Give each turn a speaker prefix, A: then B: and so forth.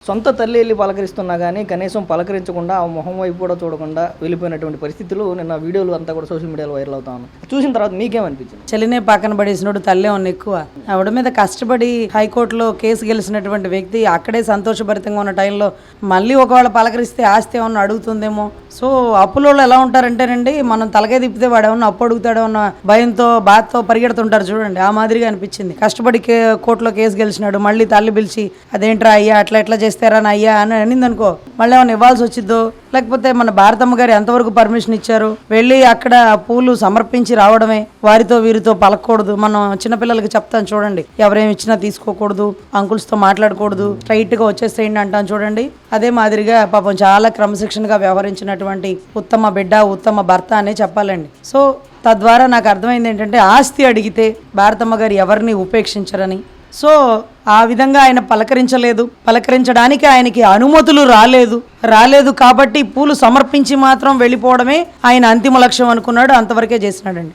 A: సొంత తల్లి వెళ్ళి పలకరిస్తున్నా కానీ కనీసం పలకరించకుండా ఆ మొహం వైపు కూడా చూడకుండా వెళ్ళిపోయినటువంటి పరిస్థితులు నిన్న వీడియోలు అంతా కూడా సోషల్ మీడియాలో వైరల్ అవుతా ఉన్నాయి. చూసిన తర్వాత మీకేమనిపించింది?
B: చెల్లినే పక్కన పడేసినోడు తల్లే ఉన్న ఎక్కువ. ఆవిడ మీద కష్టపడి హైకోర్టులో కేసు గెలిచినటువంటి వ్యక్తి అక్కడే సంతోషభరితంగా ఉన్న టైంలో మళ్ళీ ఒకవేళ పలకరిస్తే ఆస్తి ఏమన్నా అడుగుతుందేమో. సో అప్పులో ఎలా ఉంటారంటేనండి, మనం తలకాయ తిప్పితే వాడు ఏమన్నా అప్పు అడుగుతాడో అన్న భయంతో బాధతో పరిగెడుతుంటారు చూడండి. ఆ మాదిరిగా అనిపించింది. కష్టపడి కోర్టులో కేసు గెలిచినాడు, మళ్ళీ తల్లి పిలిచి అదేంట్రా అయ్యా అట్లా ఎట్లా చేస్తారా అయ్యా అని అనింది అనుకో, మళ్ళీ ఏమైనా ఇవ్వాల్సి వచ్చిద్దో. లేకపోతే మన భారతమ్మ గారు ఎంతవరకు పర్మిషన్ ఇచ్చారు? వెళ్ళి అక్కడ పూలు సమర్పించి రావడమే, వారితో వీరితో పలకూడదు. మనం చిన్నపిల్లలకి చెప్తాం చూడండి, ఎవరేమి ఇచ్చినా తీసుకోకూడదు, అంకుల్స్తో మాట్లాడకూడదు, స్ట్రైట్ గా వచ్చేసేయండి అంటాం చూడండి. అదే మాదిరిగా పాపం చాలా క్రమశిక్షణగా వ్యవహరించినటువంటి ఉత్తమ బిడ్డ, ఉత్తమ భర్త అనే చెప్పాలండి. సో తద్వారా నాకు అర్థమైంది ఏంటంటే, ఆస్తి అడిగితే భారతమ్మ గారు ఎవరిని ఉపేక్షించరని. సో ఆ విధంగా ఆయన పలకరించడానికి ఆయనకి అనుమతులు రాలేదు కాబట్టి పూలు సమర్పించి మాత్రం వెళ్ళిపోవడమే ఆయన అంతిమ లక్ష్యం అనుకున్నాడు. అంతవరకే చేసినాడండి.